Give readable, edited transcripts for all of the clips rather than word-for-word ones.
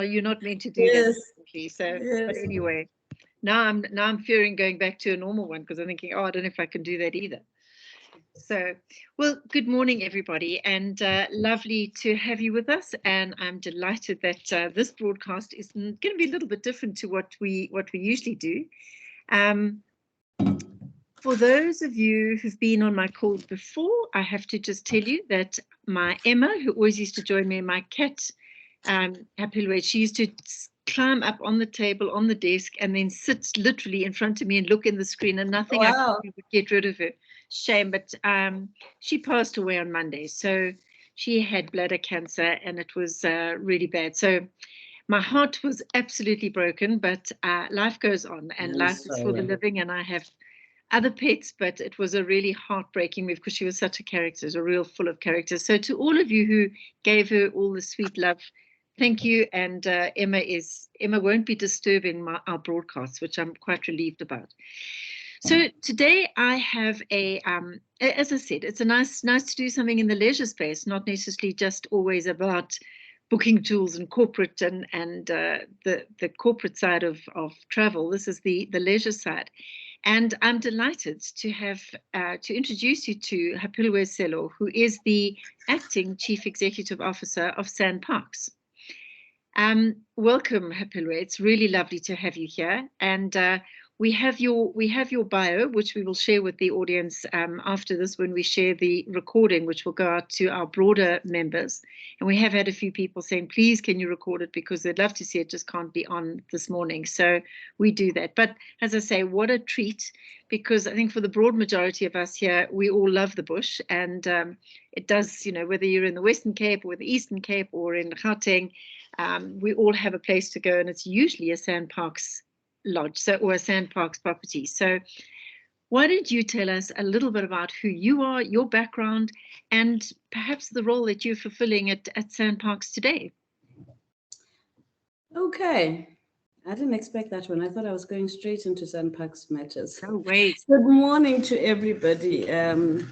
You're not meant to do Yes. that. So, Yes. but anyway, now I'm fearing going back to a normal one because I'm thinking, oh, I don't know if I can do that either. So, well, good morning, everybody, and lovely to have you with us. And I'm delighted that this broadcast is going to be a little bit different to what we usually do. For those of you who've been on my calls before, I have to just tell you that my Emma, who always used to join me, my cat, Hapiloe, she used to climb up on the table, on the desk, and then sit literally in front of me and look in the screen, and nothing I could do would get rid of her. Shame, but she passed away on Monday. So she had bladder cancer, and it was really bad. So my heart was absolutely broken, but life goes on, and life is for the living, and I have other pets, but it was a really heartbreaking move because she was such a character, a real full of character. So to all of you who gave her all the sweet love, thank you. And Emma won't be disturbing our broadcasts, which I'm quite relieved about. So today I have as I said, it's nice to do something in the leisure space, not necessarily just always about booking tools and corporate and the corporate side of travel. This is the leisure side. And I'm delighted to have to introduce you to Hapiloe Sello, who is the acting Chief Executive Officer of SANParks. Welcome, Hapiloe. It's really lovely to have you here. And we have your bio, which we will share with the audience after this when we share the recording, which will go out to our broader members. And we have had a few people saying, please, can you record it? Because they'd love to see it, just can't be on this morning. So we do that. But as I say, what a treat, because I think for the broad majority of us here, we all love the bush. And it does, whether you're in the Western Cape or the Eastern Cape or in Gauteng, we all have a place to go. And it's usually a SANParks lodge or a SANParks property. So why don't you tell us a little bit about who you are, your background, and perhaps the role that you're fulfilling at SANParks today? Okay. I didn't expect that one. I thought I was going straight into SANParks matters. Oh, wait. Good morning to everybody. And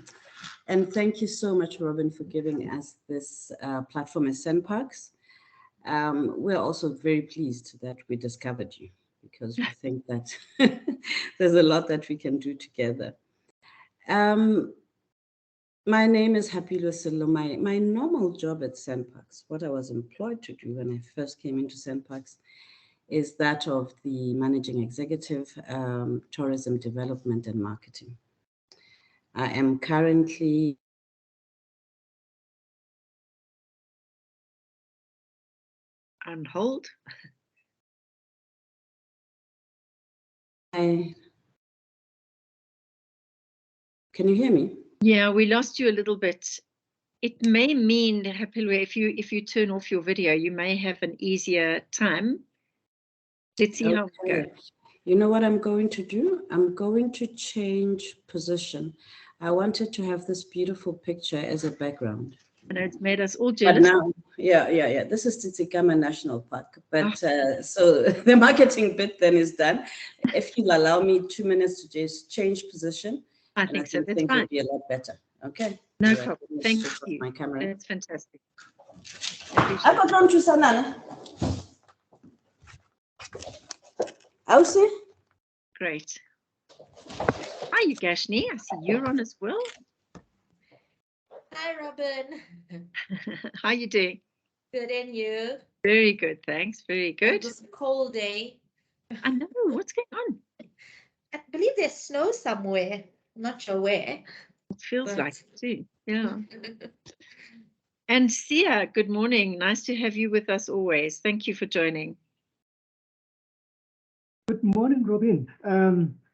thank you so much, Robyn, for giving us this platform as SANParks. We're also very pleased that we discovered you, because we think that there's a lot that we can do together. My name is Hapiloe Sello. My normal job at SANParks, what I was employed to do when I first came into SANParks, is that of the Managing Executive, Tourism Development and Marketing. I am currently on hold. Can you hear me? Yeah, we lost you a little bit. It may mean, Hapiloe, if you turn off your video, you may have an easier time. Let's see how we go. You know what I'm going to do? I'm going to change position. I wanted to have this beautiful picture as a background. And it's made us all jealous. But now, yeah. This is Tsitsikamma National Park. But so the marketing bit then is done. If you'll allow me 2 minutes to just change position, I think so. That's fine. It'll be a lot better. Okay. No problem. Thank you. My camera. That's fantastic. I got on to Sanana. Ausi? Great. Hi, Yugashni. I see you're on as well. Hi, Robyn. How are you doing? Good, and you? Very good, thanks. Very good. It was a cold day. I know. What's going on? I believe there's snow somewhere. I'm not sure where. It feels like it too. Yeah. And Sia, good morning. Nice to have you with us always. Thank you for joining. Good morning, Robyn.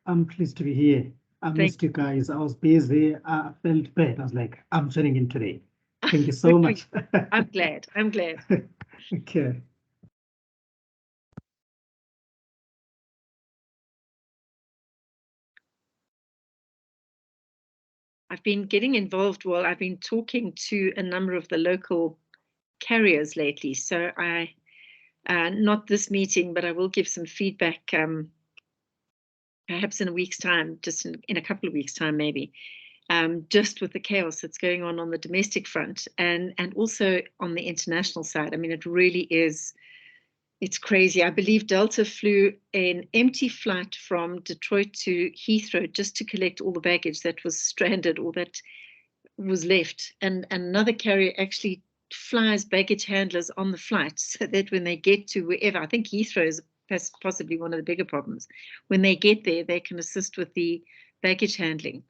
I'm pleased to be here. I missed you guys. I was busy. I felt bad. I was like, I'm joining in today. Thank you so much. I'm glad. Okay. I've been getting involved. Well, I've been talking to a number of the local carriers lately. So not this meeting, but I will give some feedback perhaps in a week's time, just in a couple of weeks' time, maybe, just with the chaos that's going on the domestic front and also on the international side. I mean, it really is It's crazy. I believe Delta flew an empty flight from Detroit to Heathrow just to collect all the baggage that was stranded or that was left. And another carrier actually flies baggage handlers on the flight so that when they get to wherever, I think Heathrow is possibly one of the bigger problems. When they get there, they can assist with the baggage handling,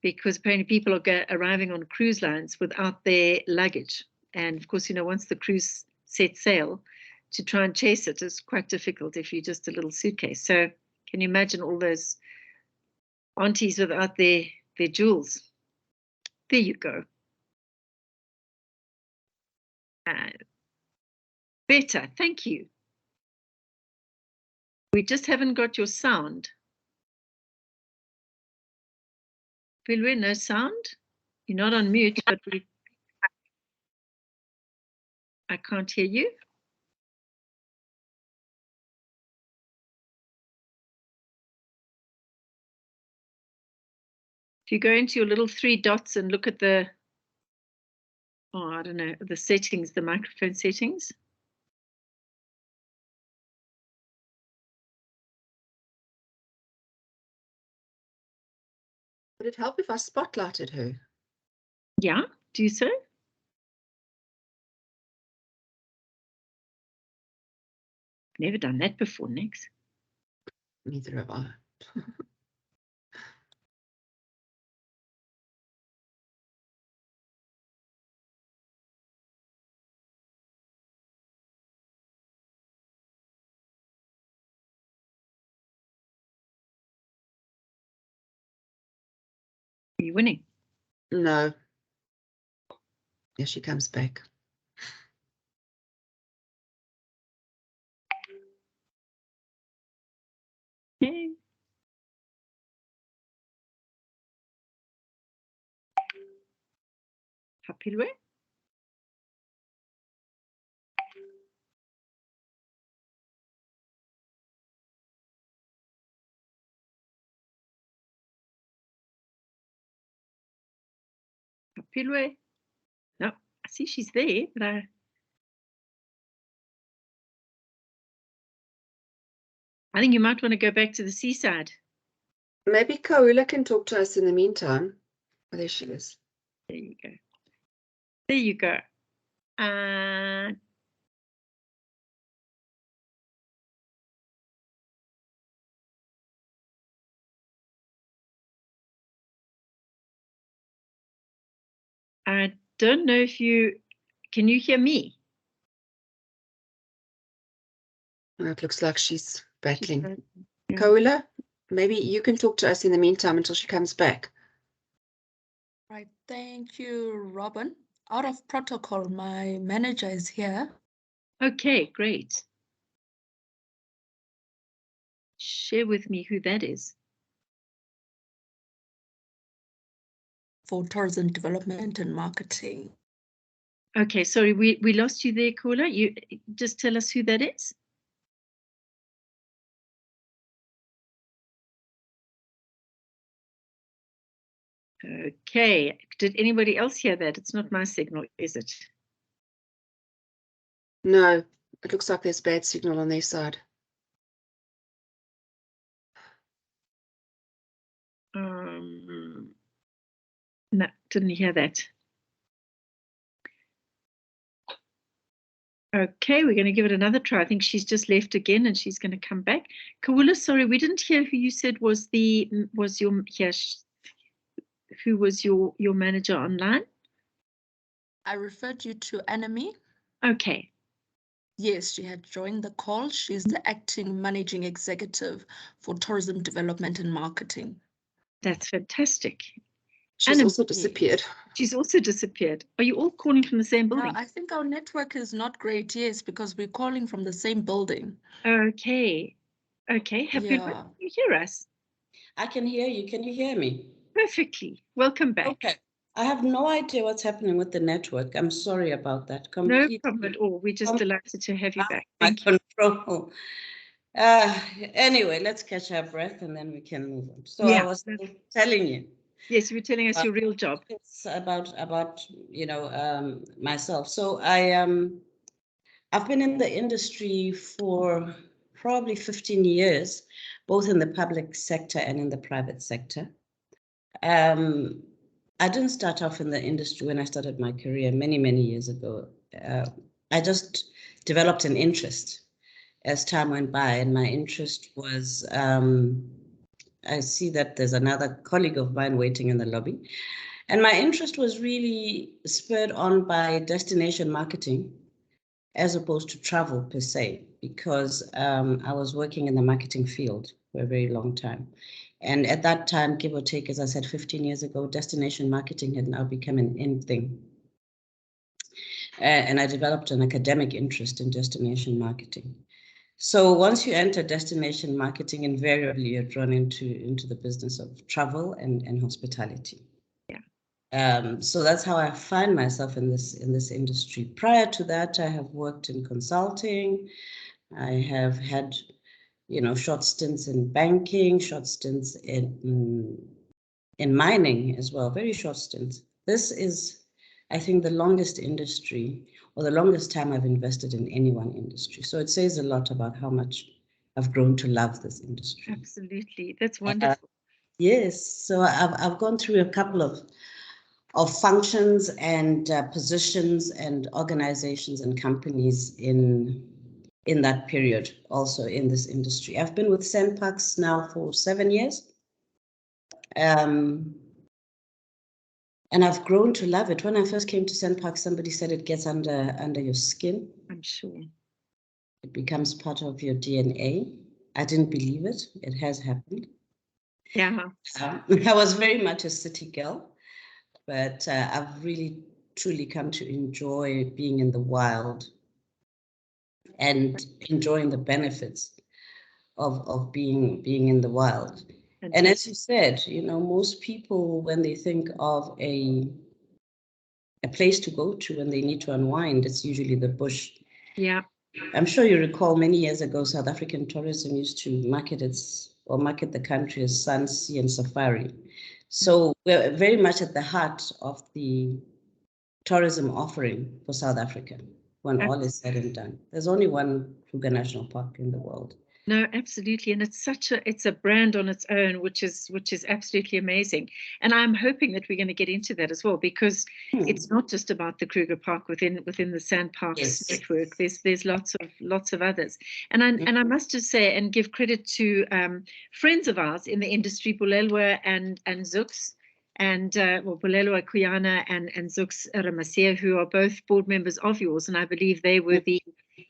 because apparently people are arriving on cruise lines without their luggage. And of course, once the cruise sets sail, to try and chase it is quite difficult if you're just a little suitcase. So can you imagine all those aunties without their jewels? There you go. Better, thank you. We just haven't got your sound. Hapiloe, no sound? You're not on mute, but I can't hear you. If you go into your little 3 dots and look at the, I don't know, the settings, the microphone settings. Would it help if I spotlighted her? Yeah, do so. Never done that before, Nix. Neither have I. Are you winning? No. Here she comes back. Okay. Hapiloe. Hapiloe. No, I see she's there, but I think you might want to go back to the seaside. Maybe Kaula can talk to us in the meantime. Oh, there she is. There you go. There you go. I don't know if can you hear me? It looks like she's battling. Yeah. Kaula, maybe you can talk to us in the meantime until she comes back. Right, thank you, Robyn. Out of protocol, my manager is here. Okay, great. Share with me who that is. For tourism development and marketing. Okay, sorry, we lost you there, caller. You just tell us who that is. Okay, did anybody else hear that? It's not my signal, is it? No, it looks like there's bad signal on their side. No, didn't hear that. Okay, we're going to give it another try. I think she's just left again and she's going to come back. Kawula, sorry, we didn't hear who you said was who was your manager online? I referred you to Enemy. Okay. Yes, she had joined the call. She's the acting managing executive for tourism development and marketing. That's fantastic. She's also disappeared. She's also disappeared. Are you all calling from the same building? I think our network is not great, yes, because we're calling from the same building. Okay. Okay. Can you hear us? I can hear you. Can you hear me? Perfectly. Welcome back. Okay. I have no idea what's happening with the network. I'm sorry about that. No problem at all. We're just delighted to have you back. Thank you. Control. Anyway, let's catch our breath and then we can move on. So I was telling you. Yes, you were telling us your real job. It's about myself. So I I've been in the industry for probably 15 years, both in the public sector and in the private sector. I didn't start off in the industry when I started my career many, many years ago. I just developed an interest as time went by, and my interest was, I see that there's another colleague of mine waiting in the lobby, and my interest was really spurred on by destination marketing as opposed to travel per se, because I was working in the marketing field for a very long time. And at that time, give or take, as I said, 15 years ago, destination marketing had now become an in thing. And I developed an academic interest in destination marketing. So once you enter destination marketing, invariably you're drawn into the business of travel and hospitality. So that's how I find myself in this industry. Prior to that, I have worked in consulting. I have had, short stints in banking, short stints in mining as well, very short stints. This is, I think, the longest industry or the longest time I've invested in any one industry. So it says a lot about how much I've grown to love this industry. Absolutely, that's wonderful. Yes, so I've gone through a couple of functions and positions and organizations and companies in that period, also in this industry. I've been with SANParks now for 7 years. And I've grown to love it. When I first came to SANParks, somebody said it gets under your skin. I'm sure. It becomes part of your DNA. I didn't believe it. It has happened. Yeah. I was very much a city girl. But I've really, truly come to enjoy being in the wild and enjoying the benefits of being in the wild. And as you said, most people, when they think of a place to go to when they need to unwind, it's usually the bush. Yeah. I'm sure you recall many years ago, South African tourism used to market the country as sun, sea, and safari. So we're very much at the heart of the tourism offering for South Africa when all is said and done. There's only one Kruger National Park in the world. No, absolutely, and it's a brand on its own, which is absolutely amazing. And I'm hoping that we're going to get into that as well, because it's not just about the Kruger Park within the SANParks network. There's lots of others. And I must just say and give credit to friends of ours in the industry, Bulelwa and Zooks. And Bulelwa Kuyana and Zooks Ramasia, who are both board members of yours, and I believe they were the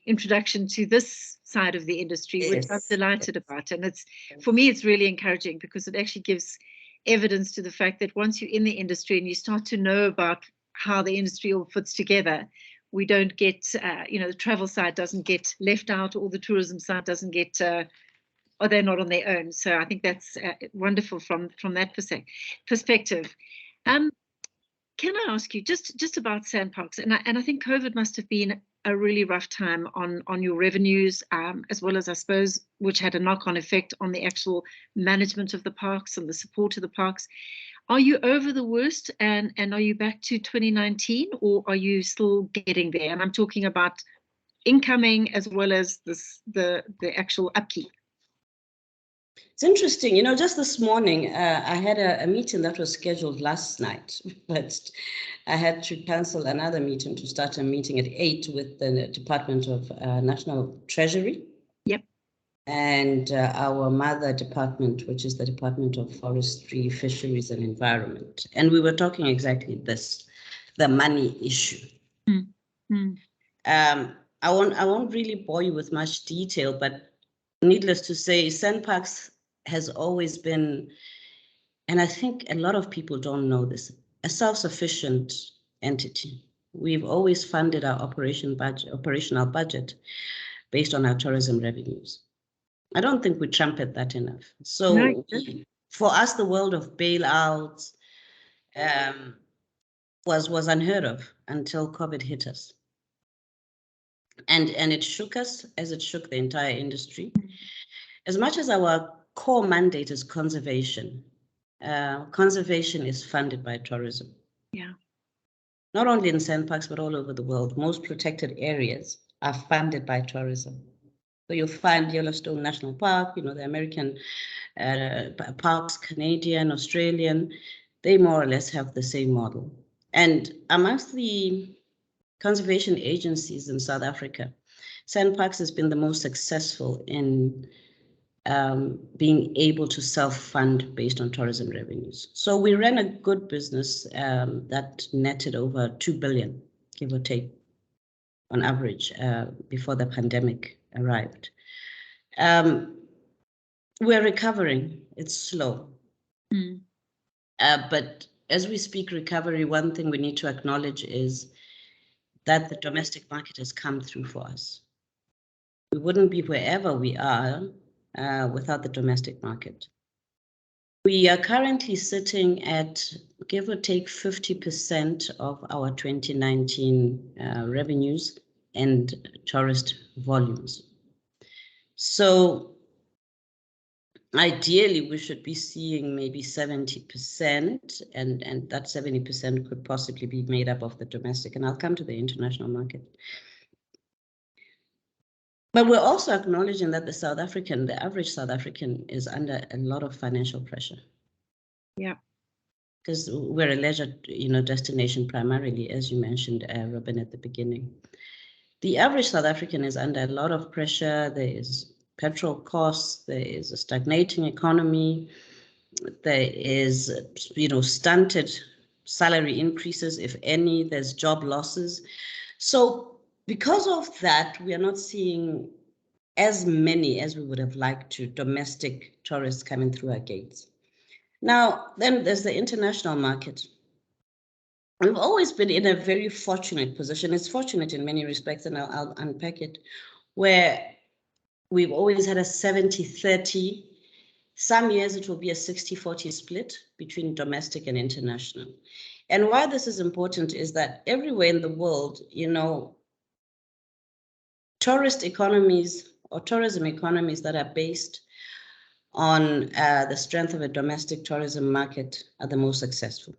introduction to this side of the industry, which I'm delighted about. And for me, it's really encouraging, because it actually gives evidence to the fact that once you're in the industry and you start to know about how the industry all fits together, we don't get, the travel side doesn't get left out, or the tourism side doesn't get, or they're not on their own. So I think that's wonderful from that perspective. Can I ask you just about SANParks? And I think COVID must have been a really rough time on your revenues, as well as, I suppose, which had a knock-on effect on the actual management of the parks and the support of the parks. Are you over the worst, and are you back to 2019, or are you still getting there? And I'm talking about incoming as well as the actual upkeep. It's interesting, just this morning, I had a meeting that was scheduled last night, but I had to cancel another meeting to start a meeting at 8 with the Department of National Treasury. Yep. And our mother department, which is the Department of Forestry, Fisheries and Environment. And we were talking exactly this, the money issue. I won't really bore you with much detail, but needless to say, SANParks has always been, and I think a lot of people don't know this, a self-sufficient entity. We've always funded our operational budget based on our tourism revenues. I don't think we trumpet that enough. So for us, the world of bailouts was unheard of until COVID hit us. And it shook us as it shook the entire industry. As much as our core mandate is conservation, conservation is funded by tourism. Yeah. Not only in SANParks, but all over the world. Most protected areas are funded by tourism. So you'll find Yellowstone National Park, you know, the American parks, Canadian, Australian, they more or less have the same model. And amongst the conservation agencies in South Africa, SANParks has been the most successful in being able to self-fund based on tourism revenues. So we ran a good business that netted over 2 billion, give or take, on average, before the pandemic arrived. We're recovering. It's slow. But as we speak recovery, one thing we need to acknowledge is that the domestic market has come through for us. We wouldn't be wherever we are without the domestic market. We are currently sitting at, give or take, 50% of our 2019 revenues and tourist volumes. So ideally, we should be seeing maybe 70%, and that 70% could possibly be made up of the domestic, and I'll come to the international market. But we're also acknowledging that the average South African is under a lot of financial pressure. Yeah. Because we're a leisure, destination primarily, as you mentioned, Robyn, at the beginning. The average South African is under a lot of pressure. There is petrol costs, there is a stagnating economy, there is, stunted salary increases, if any, there's job losses. So because of that, we are not seeing as many as we would have liked to domestic tourists coming through our gates. Now, then there's the international market. We've always been in a very fortunate position. It's fortunate in many respects, and I'll unpack it, where we've always had a 70-30. Some years it will be a 60-40 split between domestic and international. And why this is important is that everywhere in the world, tourist economies or tourism economies that are based on the strength of a domestic tourism market are the most successful.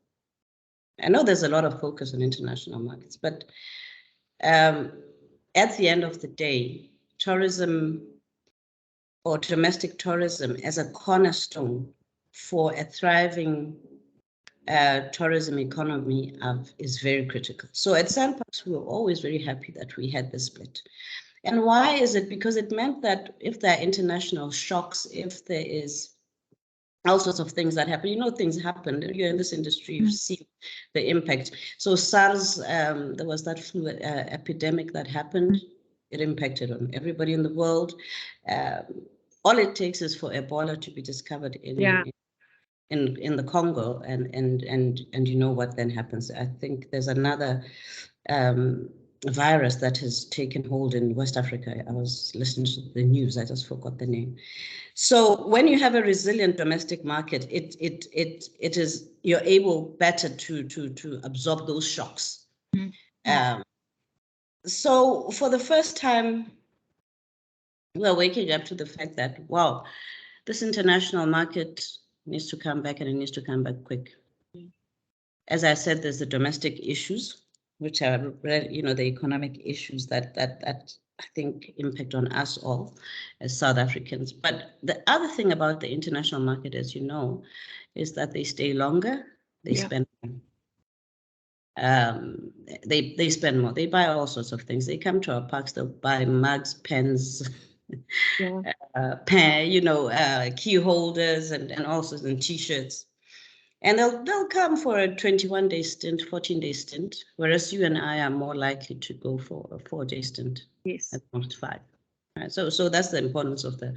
I know there's a lot of focus on international markets, but at the end of the day, tourism or domestic tourism as a cornerstone for a thriving tourism economy is very critical. So at SANParks, we were always very happy that we had this split. And why is it? Because it meant that if there are international shocks, if there is all sorts of things that happen, things happen. You're in this industry, you've seen the impact. So SARS, there was that flu epidemic that happened. It impacted on everybody in the world. All it takes is for Ebola to be discovered in the Congo, and you know what then happens. I think there's another virus that has taken hold in West Africa. I was listening to the news, I just forgot the name. So when you have a resilient domestic market, it is, you're able better to absorb those shocks. So for the first time, we're waking up to the fact that, wow, this international market needs to come back, and it needs to come back quick. As I said, there's the domestic issues, which are, the economic issues that I think impact on us all as South Africans. But the other thing about the international market, as you know, is that they stay longer, they spend more. They spend more, they buy all sorts of things. They come to our parks, they'll buy mugs, pens, key holders and also in t-shirts. And they'll come for a 21-day stint, 14-day stint, whereas you and I are more likely to go for a 4-day stint. Yes. At most 5. Right? So that's the importance of the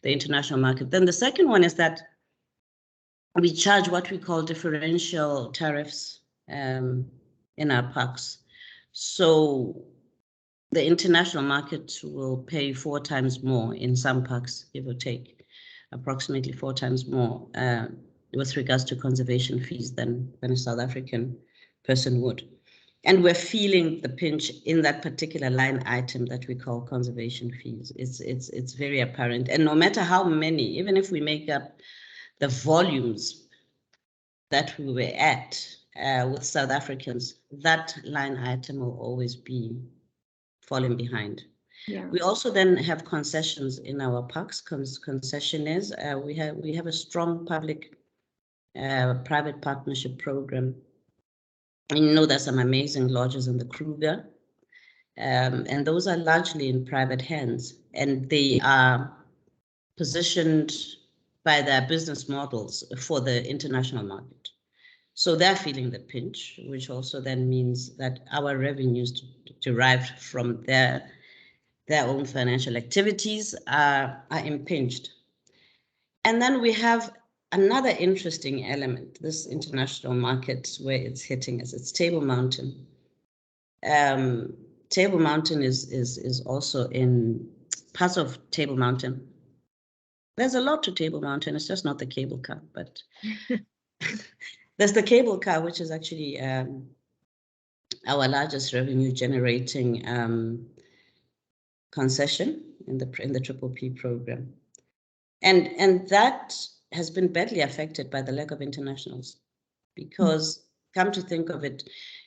international market. Then the second one is that we charge what we call differential tariffs in our parks. So the international market will pay 4 times more in some parks, give or take, approximately 4 times more with regards to conservation fees than a South African person would. And we're feeling the pinch in that particular line item that we call conservation fees. It's very apparent. And no matter how many, even if we make up the volumes that we were at with South Africans, that line item will always be falling behind. Yeah. We also then have concessions in our parks. Concessionaires, we have a strong public private partnership program. And you know, there's some amazing lodges in the Kruger, and those are largely in private hands, and they are positioned by their business models for the international market. So they're feeling the pinch, which also then means that our revenues derived from their own financial activities are impinged. And then we have another interesting element, this international market where it's hitting us, it's Table Mountain. Table Mountain is also in parts of Table Mountain. There's a lot to Table Mountain, it's just not the cable car, but there's the cable car, which is actually our largest revenue generating concession in the Triple P program. And that has been badly affected by the lack of internationals, because come to think of it,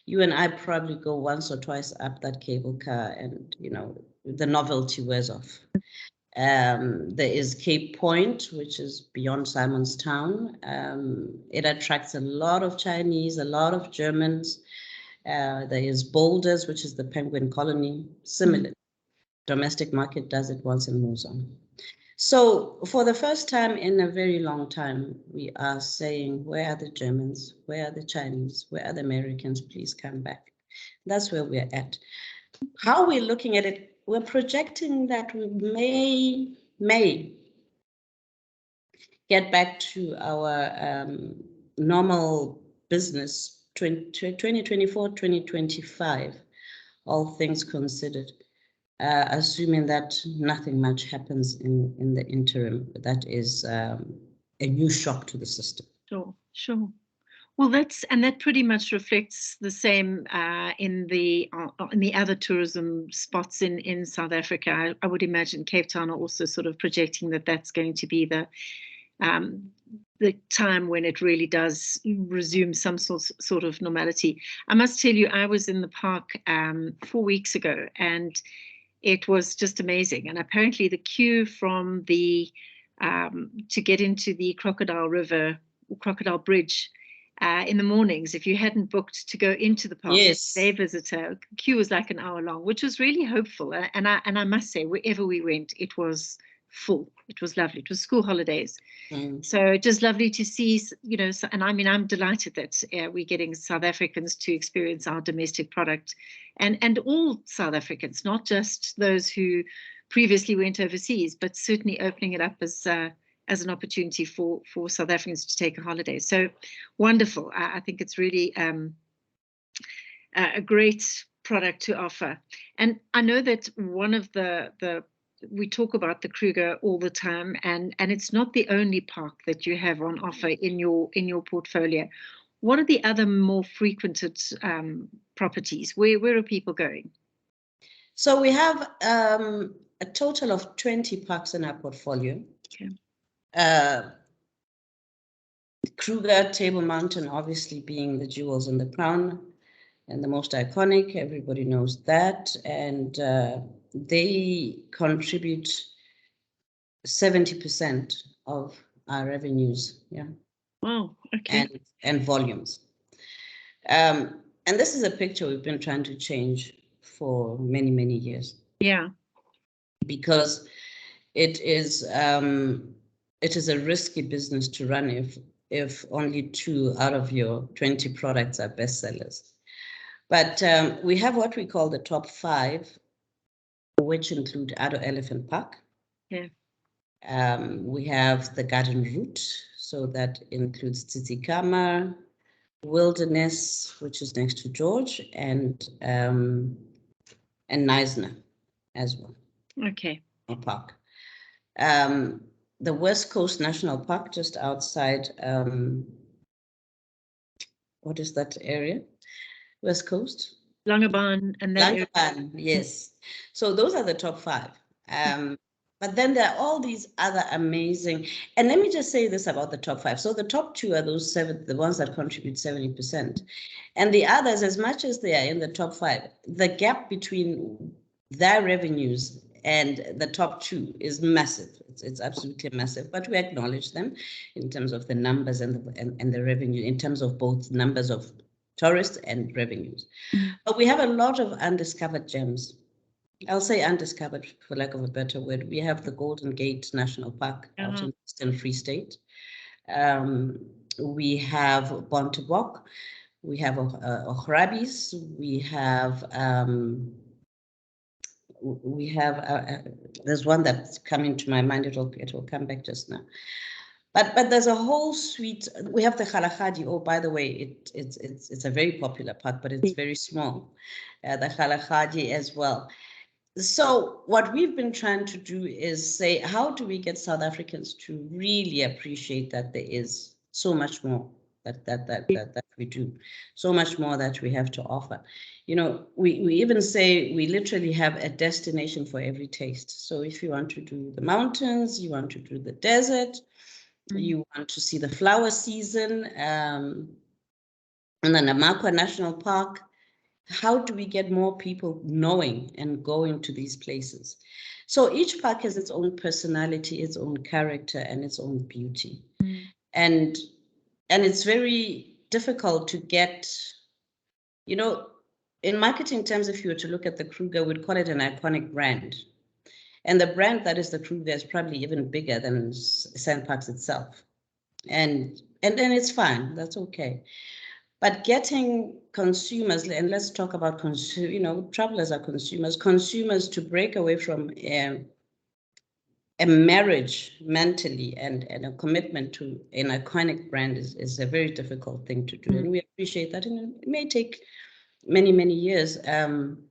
you and I probably go once or twice up that cable car and, you know, the novelty wears off. There is Cape Point, which is beyond Simonstown. It attracts a lot of Chinese, a lot of Germans. There is Boulders, which is the penguin colony. Similar, domestic market does it once and moves on. So for the first time in a very long time, we are saying, where are the Germans? Where are the Chinese? Where are the Americans? Please come back. That's where we're at. How we're looking at it, we're projecting that we may get back to our normal business 2024, 2025, all things considered. Assuming that nothing much happens in the interim, that is a new shock to the system. Sure. Well, that pretty much reflects the same in the other tourism spots in South Africa. I would imagine Cape Town are also sort of projecting that that's going to be the time when it really does resume some sort of normality. I must tell you, I was in the park 4 weeks ago, and it was just amazing. And apparently the queue from the to get into the Crocodile Bridge in the mornings, if you hadn't booked to go into the park, yes, day visitor, queue was like an hour long, which was really hopeful. And I must say, wherever we went, it was full. It was lovely. It was school holidays. So just lovely to see, you know, and I mean, I'm delighted that we're getting South Africans to experience our domestic product, and all South Africans, not just those who previously went overseas, but certainly opening it up as an opportunity for South Africans to take a holiday. So wonderful. I think it's really a great product to offer. And I know that one of we talk about the Kruger all the time, and it's not the only park that you have on offer in your portfolio. What are the other more frequented properties? Where are people going? So we have a total of 20 parks in our portfolio. Okay. Kruger, Table Mountain, obviously being the jewels in the crown and the most iconic. Everybody knows that, and they contribute 70% of our revenues. Yeah. Wow. Okay. And volumes. And this is a picture we've been trying to change for many, many years. Yeah. Because it is a risky business to run if only 2 out of your 20 products are bestsellers. But we have what we call the top 5, which include Addo Elephant Park. Yeah. We have the Garden Route, so that includes Tsitsikamma, Wilderness, which is next to George, and Knysna as well. Okay. A park. The West Coast National Park, just outside, what is that area? West Coast? Langebaan and that area. Langebaan, yes. So those are the top 5. But then there are all these other amazing, and let me just say this about the top 5. So the top 2 are those 7, the ones that contribute 70%. And the others, as much as they are in the top 5, the gap between their revenues and the top two is massive. It's absolutely massive, but we acknowledge them in terms of the numbers and the revenue, in terms of both numbers of tourists and revenues. But we have a lot of undiscovered gems. I'll say undiscovered for lack of a better word. We have the Golden Gate National Park out in Eastern Free State. We have Bontebok. We have Ochrabis. We have there's one that's coming to my mind. It will come back just now. But there's a whole suite. We have the Kgalagadi. Oh, by the way, it's a very popular park, but it's very small. The Kgalagadi as well. So what we've been trying to do is say, how do we get South Africans to really appreciate that there is so much more that we do, so much more that we have to offer. You know, we even say we literally have a destination for every taste. So if you want to do the mountains, you want to do the desert, you want to see the flower season, and then the Namakwa National Park, how do we get more people knowing and going to these places? So each park has its own personality, its own character, and its own beauty. And it's very difficult to get, you know, in marketing terms, if you were to look at the Kruger, we'd call it an iconic brand. And the brand that is the Kruger is probably even bigger than Sandparks itself. And then it's fine, that's okay. But getting consumers, and let's talk about travelers are consumers to break away from a marriage mentally and a commitment to an iconic brand is a very difficult thing to do. And we appreciate that. And it may take many, many years. I'm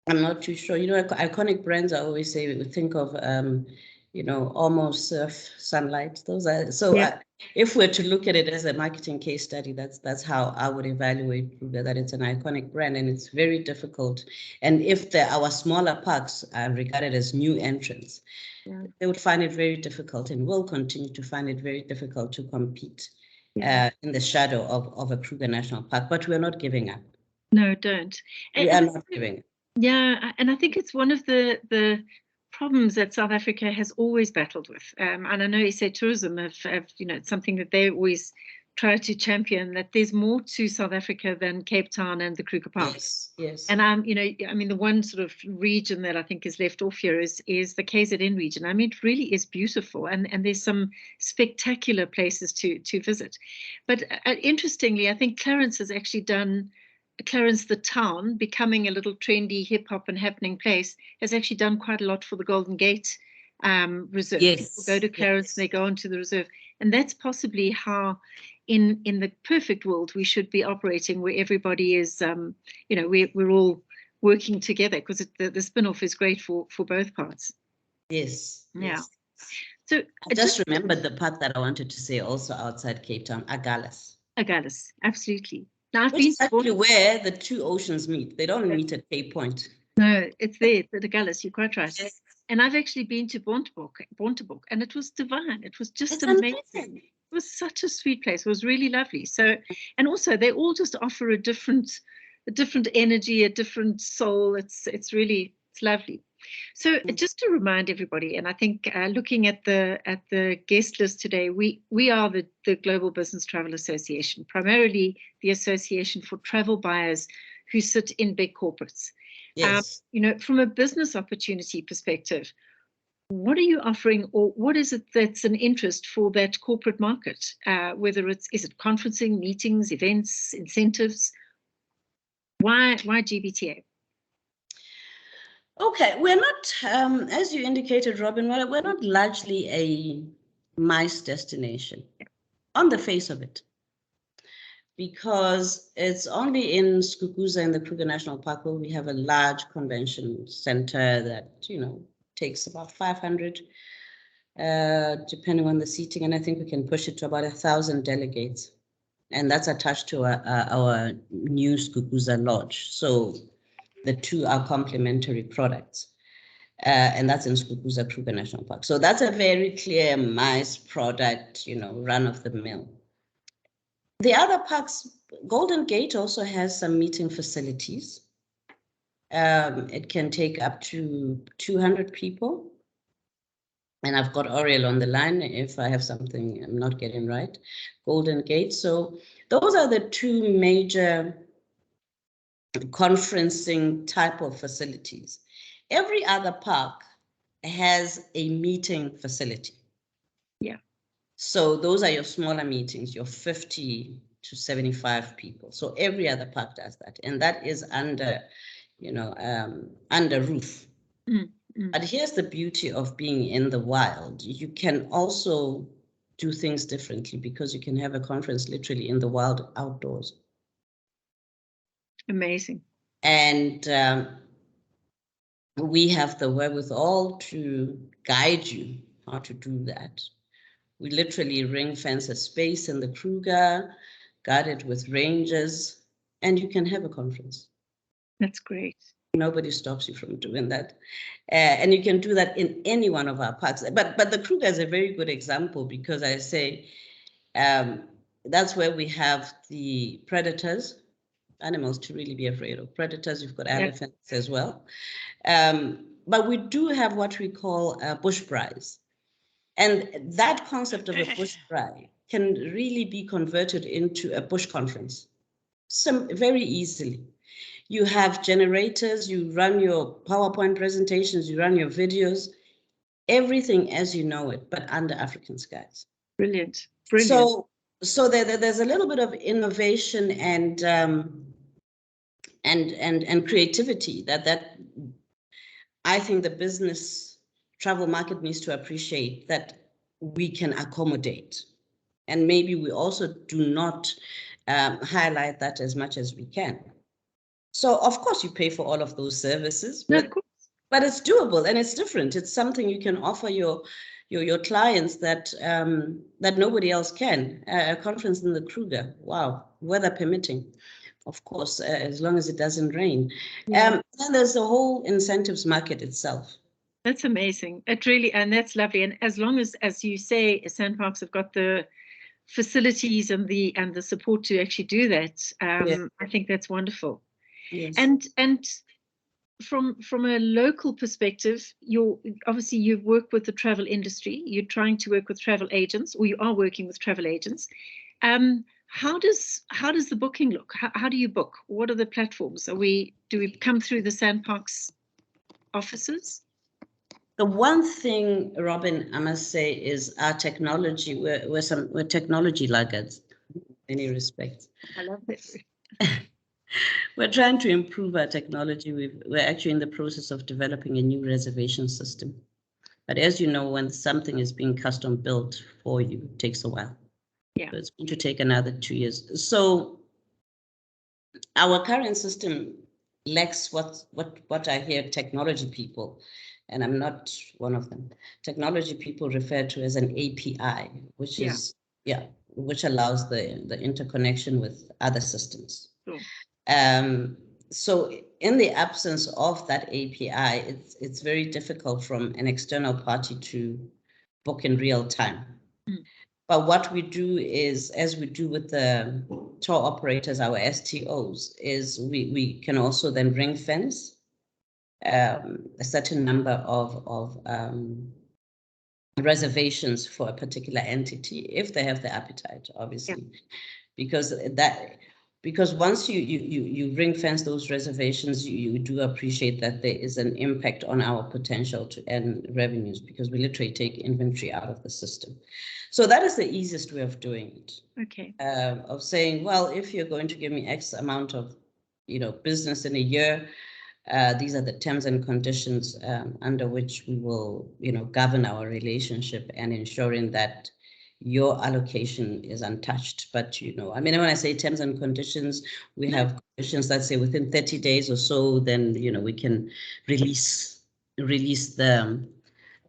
not too sure. You know, iconic brands, I always say, we think of, Almost Surf, Sunlight. Those are, so if we're to look at it as a marketing case study, that's how I would evaluate Kruger, that it's an iconic brand and it's very difficult. And if our smaller parks are regarded as new entrants, they would find it very difficult and will continue to find it very difficult to compete in the shadow of a Kruger National Park. But we're not giving up. No, don't. We are not giving up. Yeah, and I think it's one of the problems that South Africa has always battled with. And I know SA Tourism have it's something that they always try to champion, that there's more to South Africa than Cape Town and the Kruger Parks. Yes. And the one sort of region that I think is left off here is the KZN region. I mean, it really is beautiful, and there's some spectacular places to visit. But interestingly, I think Clarence has actually done. Clarence, the town, becoming a little trendy hip hop and happening place, has actually done quite a lot for the Golden Gate Reserve. Yes. People go to Clarence and they go onto the reserve. And that's possibly how, in the perfect world, we should be operating, where everybody is, we're all working together, because the spin-off is great for both parts. Yes. Yeah. So I just remembered the part that I wanted to say also outside Cape Town, Agulhas. Agulhas, absolutely. Now, I've Which been is actually where the two oceans meet. They don't meet at Cape Point. No, it's there, the Agulhas, you're quite right. Yes. And I've actually been to Bontebok, and it was divine. It was just It's amazing. amazing. It was such a sweet place. It was really lovely. So, and also they all just offer a different energy, a different soul. It's lovely. So just to remind everybody, and I think looking at the guest list today, we are the Global Business Travel Association, primarily the association for travel buyers who sit in big corporates. Yes. From a business opportunity perspective, what are you offering, or what is it that's an interest for that corporate market? Whether is it conferencing, meetings, events, incentives? Why GBTA? Okay, we're not, as you indicated, Robyn, we're not largely a MICE destination on the face of it, because it's only in Skukuza in the Kruger National Park where we have a large convention center that, takes about 500, depending on the seating, and I think we can push it to about 1,000 delegates. And that's attached to our new Skukuza Lodge. So the two are complementary products. And that's in Skukuza Kruger National Park. So that's a very clear MICE product, run of the mill. The other parks, Golden Gate also has some meeting facilities. It can take up to 200 people. And I've got Oriel on the line if I have something I'm not getting right. Golden Gate. So those are the two major conferencing type of facilities. Every other park has a meeting facility. Yeah. So those are your smaller meetings, your 50 to 75 people. So every other park does that. And that is under, under roof. But here's the beauty of being in the wild. You can also do things differently because you can have a conference literally in the wild outdoors. Amazing. And we have the wherewithal to guide you how to do that. We literally ring fence a space in the Kruger, guard it with rangers, and you can have a conference. That's great. Nobody stops you from doing that. And you can do that in any one of our parks. But the Kruger is a very good example because I say that's where we have the predators, animals to really be afraid of. Predators, you've got elephants as well. But we do have what we call bush braais. And that concept of a bush braai can really be converted into a bush conference very easily. You have generators, you run your PowerPoint presentations, you run your videos, everything as you know it, but under African skies. Brilliant. Brilliant. So there's a little bit of innovation and creativity that I think the business travel market needs to appreciate, that we can accommodate. And maybe we also do not highlight that as much as we can. So of course you pay for all of those services, but it's doable and it's different. It's something you can offer your clients that that nobody else can. A conference in the Kruger, wow, weather permitting, of course, as long as it doesn't rain. Then there's the whole incentives market itself. That's amazing. It really, and that's lovely. And as long as you say, SANParks have got the facilities and the support to actually do that, I think that's wonderful. Yes. And from a local perspective, obviously you've worked with the travel industry. You're trying to work with travel agents, or you are working with travel agents. How does the booking look? How do you book? What are the platforms? Do we come through the SANParks offices? The one thing, Robyn, I must say, is our technology. We're technology laggards in many respects. I love that. We're trying to improve our technology. We're actually in the process of developing a new reservation system. But as you know, when something is being custom built for you, it takes a while. Yeah. So it's going to take another 2 years. So our current system lacks what I hear technology people, and I'm not one of them, technology people refer to as an API, which is which allows the interconnection with other systems. Sure. So in the absence of that API, it's very difficult from an external party to book in real time. But what we do is, as we do with the tour operators, our STOs, is we can also then ring fence a certain number of reservations for a particular entity if they have the appetite, obviously, because once you ring fence those reservations, you do appreciate that there is an impact on our potential to earn revenues, because we literally take inventory out of the system. So that is the easiest way of doing it. Okay. Of saying, well, if you're going to give me X amount of, business in a year, these are the terms and conditions under which we will, govern our relationship and ensuring that your allocation is untouched. But, when I say terms and conditions, we have conditions that say within 30 days or so, then, we can release the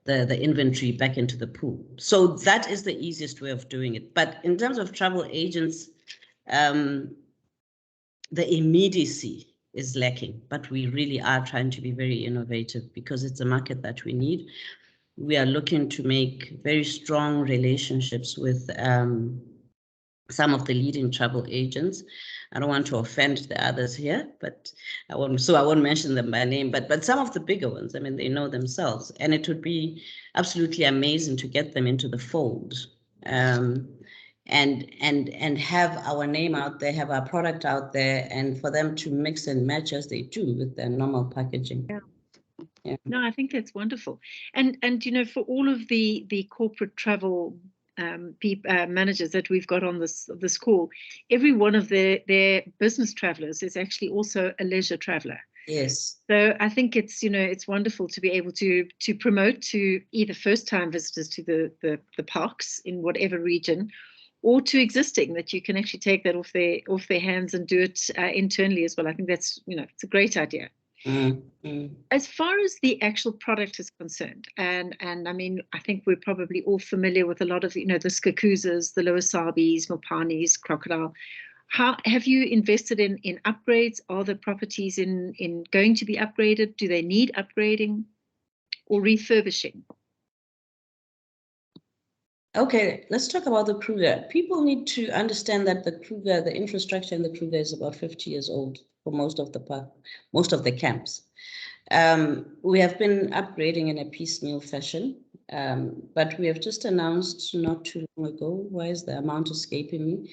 inventory back into the pool. So that is the easiest way of doing it. But in terms of travel agents, the immediacy is lacking, but we really are trying to be very innovative because it's a market that we need. We are looking to make very strong relationships with some of the leading travel agents. I don't want to offend the others here, but I won't mention them by name, but some of the bigger ones, I mean, they know themselves, and it would be absolutely amazing to get them into the fold. And have our name out there, have our product out there, and for them to mix and match as they do with their normal packaging. Yeah. No, I think that's wonderful. And for all of the corporate travel managers that we've got on this call, every one of their business travelers is actually also a leisure traveler. Yes. So I think it's it's wonderful to be able to promote to either first-time visitors to the parks in whatever region, or to existing, that you can actually take that off their hands and do it internally as well. I think that's it's a great idea. As far as the actual product is concerned, and I mean, I think we're probably all familiar with a lot of the skakuzas, the loasabis, mopanis, crocodile. How have you invested in upgrades? Are the properties in going to be upgraded? Do they need upgrading or refurbishing? Okay, let's talk about the Kruger. People need to understand that the Kruger, the infrastructure in the Kruger is about 50 years old for most of the camps. We have been upgrading in a piecemeal fashion, but we have just announced not too long ago, why is the amount escaping me,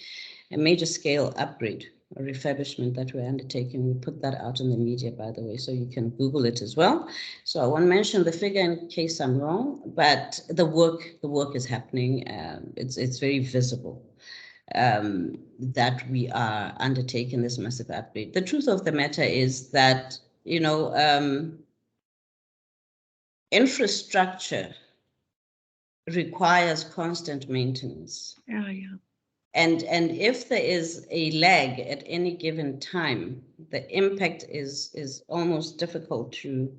a major scale upgrade, a refurbishment that we're undertaking. We put that out in the media, by the way, so you can Google it as well. So I won't mention the figure in case I'm wrong, but the work is happening. It's very visible that we are undertaking this massive upgrade. The truth of the matter is that, infrastructure requires constant maintenance. Oh, yeah. And if there is a lag at any given time, the impact is almost difficult to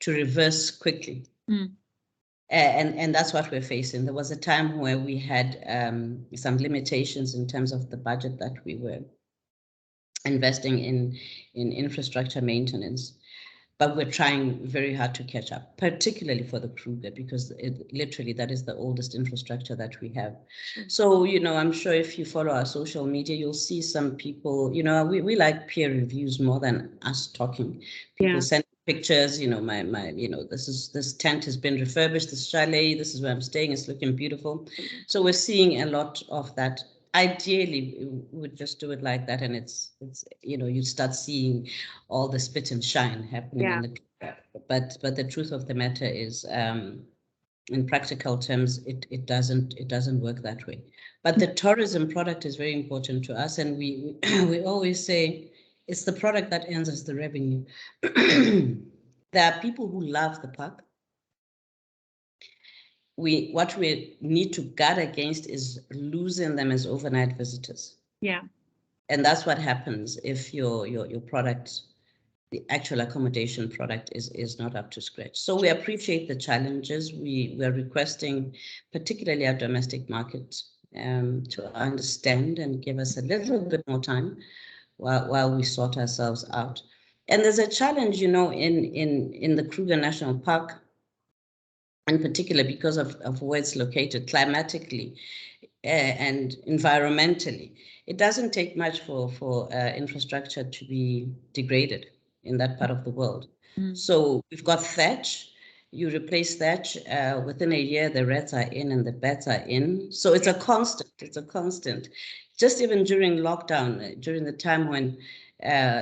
reverse quickly. And that's what we're facing. There was a time where we had some limitations in terms of the budget that we were investing in infrastructure maintenance. But we're trying very hard to catch up, particularly for the Kruger, because literally that is the oldest infrastructure that we have. So, I'm sure if you follow our social media, you'll see some people, we like peer reviews more than us talking. People send pictures, this tent has been refurbished, this chalet, this is where I'm staying, it's looking beautiful. So we're seeing a lot of that. Ideally, we would just do it like that, and it's you start seeing all the spit and shine happening in the. But the truth of the matter is, in practical terms, it doesn't work that way. But the tourism product is very important to us, and we always say it's the product that earns us the revenue. There are people who love the park. What we need to guard against is losing them as overnight visitors. Yeah. And that's what happens if your product, the actual accommodation product is not up to scratch. So we appreciate the challenges. We're requesting, particularly our domestic market, to understand and give us a little bit more time while we sort ourselves out. And there's a challenge, in the Kruger National Park, in particular because of where it's located climatically and environmentally. It doesn't take much for infrastructure to be degraded in that part of the world. So we've got thatch. You replace thatch, within a year, the rats are in and the bats are in. So it's a constant. It's a constant. Just even during lockdown, during the time when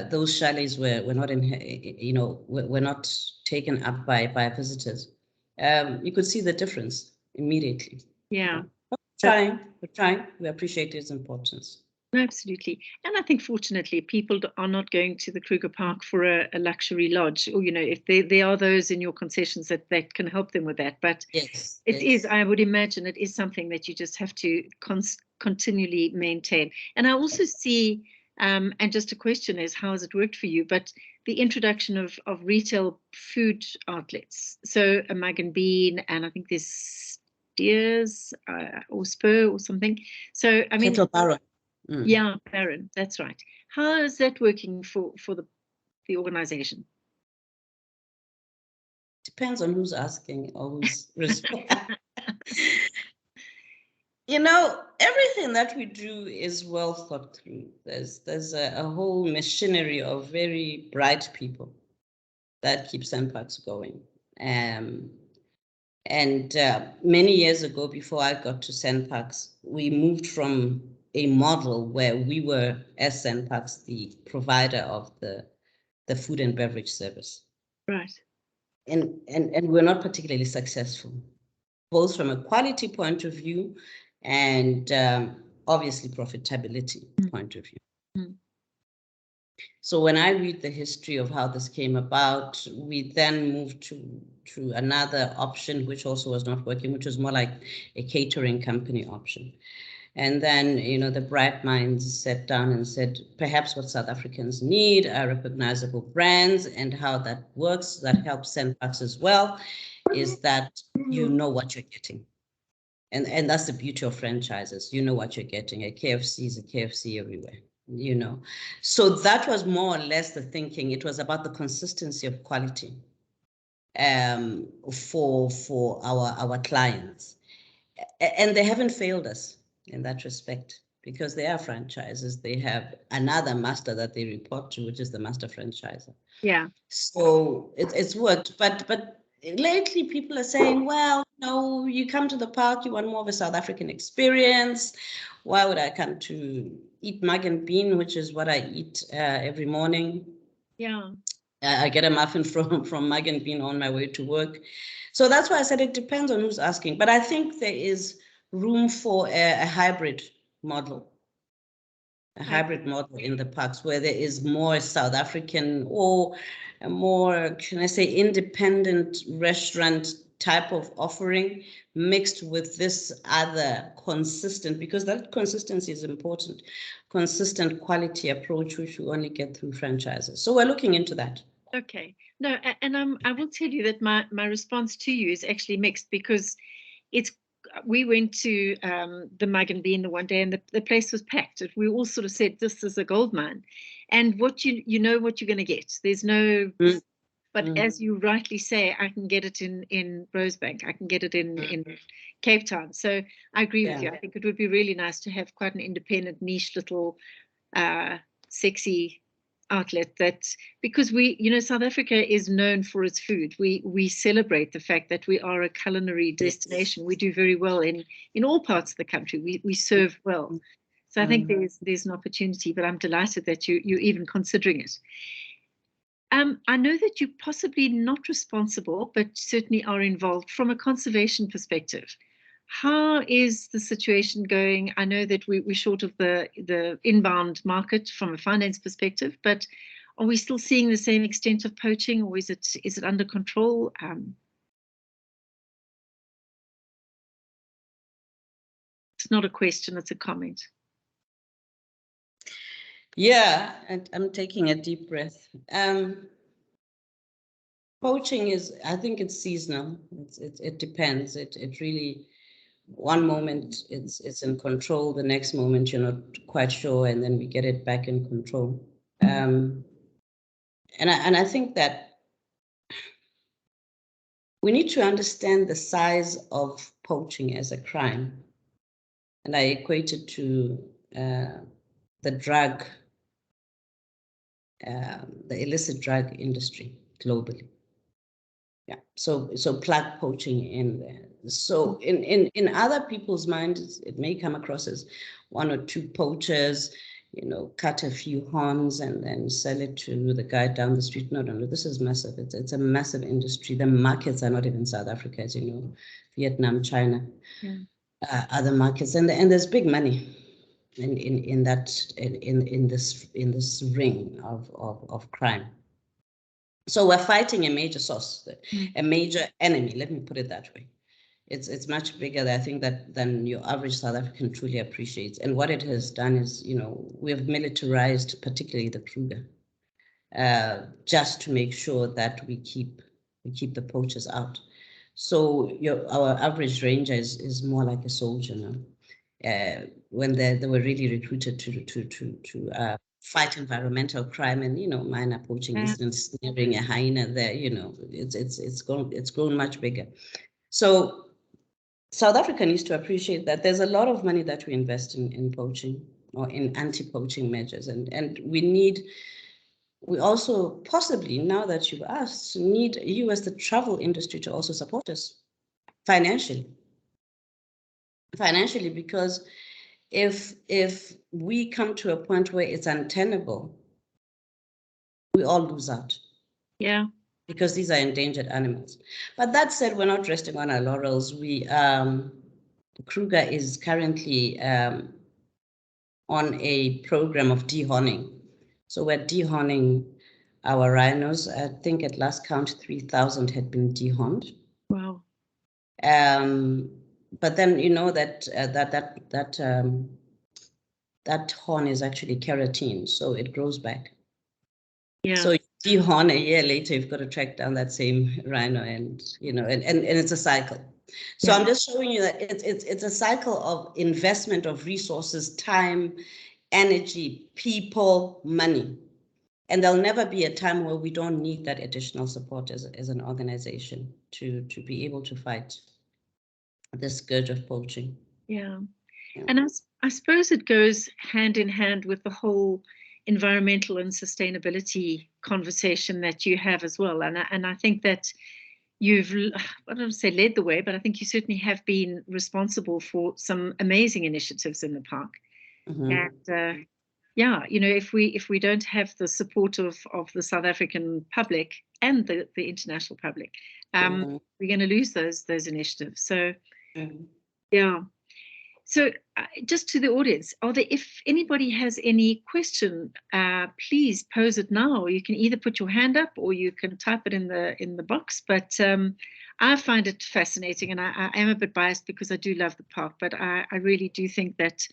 those chalets were not were not taken up by visitors, you could see the difference immediately. Yeah. We're trying. We appreciate its importance. Absolutely. And I think fortunately people are not going to the Kruger Park for a luxury lodge, or if there are those in your concessions that can help them with that. But yes, it is, I would imagine it is something that you just have to continually maintain. And I also see, and just a question is, how has it worked for you? But the introduction of retail food outlets. So a Mug and Bean, and I think there's Steers or Spur or something. So I mean, yeah, Baron, that's right. How is that working for the organization? Depends on who's asking or who's responding. Everything that we do is well thought through. There's a whole machinery of very bright people that keep SANParks going. And many years ago, before I got to SANParks, we moved from a model where we were, as SANParks, the provider of the food and beverage service. Right. And we're not particularly successful, both from a quality point of view and obviously profitability point of view. So when I read the history of how this came about, we then moved to another option, which also was not working, which was more like a catering company option. And then, the bright minds sat down and said, perhaps what South Africans need are recognizable brands, and how that works, that helps SANParks as well, is that you know what you're getting. And that's the beauty of franchises. You know what you're getting. A KFC is a KFC everywhere, So that was more or less the thinking. It was about the consistency of quality for our clients. And they haven't failed us in that respect, because they are franchises. They have another master that they report to, which is the master franchisor. Yeah. So it's worked. But lately people are saying, well, no, you come to the park, you want more of a South African experience. Why would I come to eat mug and bean, which is what I eat every morning? Yeah. I get a muffin from mug and bean on my way to work. So that's why I said it depends on who's asking. But I think there is room for a hybrid model. A hybrid model in the parks where there is more South African or a more, can I say, independent restaurant type of offering mixed with this other consistent, because that consistency is important, consistent quality approach, which we only get through franchises. So we're looking into that. Okay. No, and I will tell you that my response to you is actually mixed, because we went to the Mug and Bean the one day, and the place was packed. We all sort of said, this is a gold mine. And what you know what you're going to get. There's no, but as you rightly say, I can get it in Rosebank. I can get it in Cape Town. So I agree with you. I think it would be really nice to have quite an independent, niche little sexy outlet, that because South Africa is known for its food. We celebrate the fact that we are a culinary destination. We do very well in all parts of the country. We serve well. So I think there's an opportunity, but I'm delighted that you're even considering it. I know that you're possibly not responsible, but certainly are involved from a conservation perspective. How is the situation going? I know that we're short of the inbound market from a finance perspective, but are we still seeing the same extent of poaching, or is it under control? It's not a question, it's a comment. Yeah, and I'm taking a deep breath. Poaching I think it's seasonal. It depends. It really, one moment it's in control, the next moment you're not quite sure, and then we get it back in control. And I think that we need to understand the size of poaching as a crime. And I equate it to the drug, the illicit drug industry globally. Yeah, so plug poaching in there. So in other people's minds, it may come across as one or two poachers, cut a few horns and then sell it to the guy down the street. No, this is massive. It's a massive industry. The markets are not even South Africa, as you know, Vietnam, China, other markets, and there's big money in this ring of crime. So we're fighting a major source, a major enemy. Let me put it that way. It's much bigger, I think, than your average South African truly appreciates. And what it has done is, we have militarized, particularly the Kruger, just to make sure that we keep the poachers out. So our average ranger is more like a soldier now. When they were really recruited to fight environmental crime and minor poaching incidents, snaring a hyena there, it's grown much bigger. So South Africa needs to appreciate that there's a lot of money that we invest in poaching or in anti-poaching measures. And we also possibly, now that you've asked, need you as the travel industry to also support us financially. Financially, because if we come to a point where it's untenable, we all lose out. Yeah. Because these are endangered animals. But that said, we're not resting on our laurels. Kruger is currently on a program of dehorning. So we're dehorning our rhinos. I think at last count, 3,000 had been dehorned. Wow. But then you know that that horn is actually keratin, so it grows back. Yeah. So you dehorn a year later, you've got to track down that same rhino, and you know, and it's a cycle. So I'm just showing you that it's a cycle of investment of resources, time, energy, people, money. And there'll never be a time where we don't need that additional support as an organization to be able to fight the scourge of poaching. Yeah. And I suppose it goes hand in hand with the whole environmental and sustainability conversation that you have as well. And I think that you've, I don't say led the way, but I think you certainly have been responsible for some amazing initiatives in the park. And yeah, you know, if we don't have the support of the South African public and the international public, we're going to lose those initiatives. So yeah. So just to the audience, if anybody has any question, please pose it now. You can either put your hand up or you can type it in the box. But I find it fascinating, and I am a bit biased because I do love the park, but I really do think that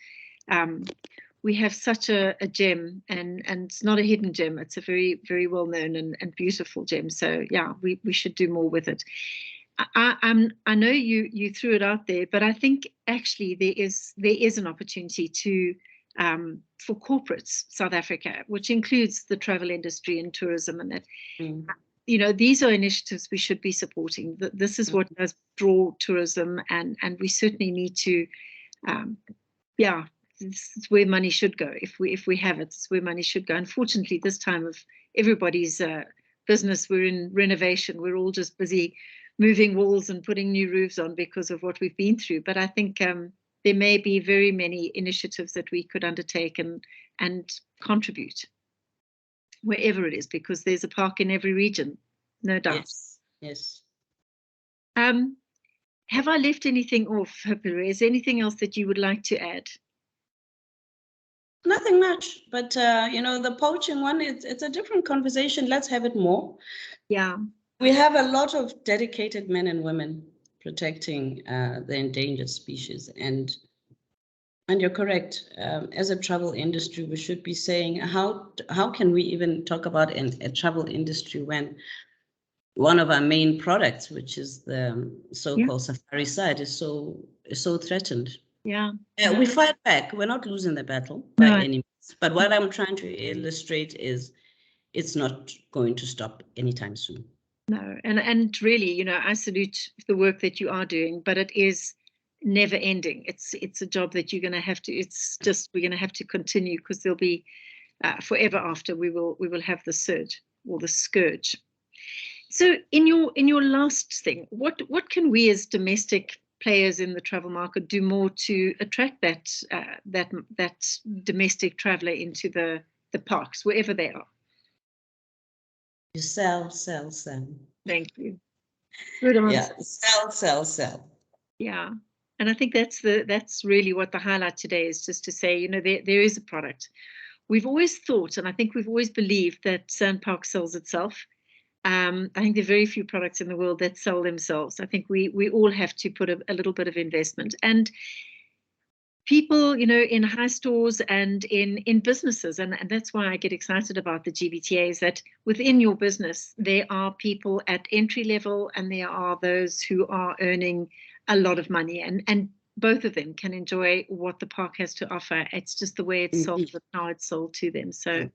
we have such a gem, and it's not a hidden gem. It's a very, very well known and beautiful gem. So yeah, we should do more with it. I know you threw it out there, but I think actually there is an opportunity to for corporates, South Africa, which includes the travel industry and tourism, and that you know, these are initiatives we should be supporting. This is what does draw tourism, and we certainly need to this is where money should go. If we have it, it's where money should go. Unfortunately, this time of everybody's business, we're in renovation. We're all just busy moving walls and putting new roofs on because of what we've been through. But I think there may be very many initiatives that we could undertake and contribute wherever it is, because there's a park in every region, no doubt. Yes. Have I left anything off, Hapiloe? Is there anything else that you would like to add? Nothing much, but you know, the poaching one, it's a different conversation. Let's have it more. Yeah. We have a lot of dedicated men and women protecting the endangered species, and you're correct. As a travel industry, we should be saying how can we even talk about a travel industry when one of our main products, which is the so-called safari side, is so threatened. Yeah. We fight back. We're not losing the battle by any means. But what I'm trying to illustrate is it's not going to stop anytime soon. No, and really, you know, I salute the work that you are doing, but it is never ending. It's a job that you're going to have to. It's just we're going to have to continue, because there'll be forever after we will have the surge or the scourge. So in your last thing, what can we as domestic players in the travel market do more to attract that domestic traveler into the parks, wherever they are? You sell. Thank you. Good answer. Yeah, sell. Yeah, and I think that's really what the highlight today is, just to say, you know, there is a product. We've always thought, and I think we've always believed, that SANParks sells itself. I think there are very few products in the world that sell themselves. I think we all have to put a little bit of investment, and people, you know, in high stores and in businesses, and that's why I get excited about the GBTA, is that within your business there are people at entry level and there are those who are earning a lot of money, and both of them can enjoy what the park has to offer. It's just the way it's sold and how it's sold to them. So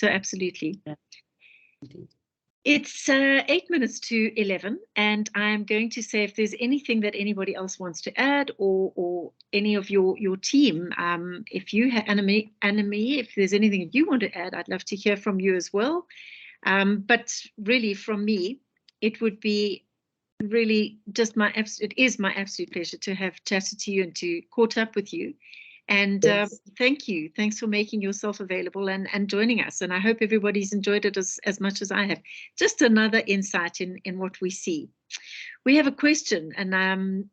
absolutely. It's 8 minutes to 11, and I'm going to say if there's anything that anybody else wants to add, or any of your team, if you have Annemie, if there's anything that you want to add, I'd love to hear from you as well. But really, from me, it would be really just it is my absolute pleasure to have chatted to you and to caught up with you. And thank you. Thanks for making yourself available and joining us. And I hope everybody's enjoyed it as much as I have. Just another insight in what we see. We have a question, and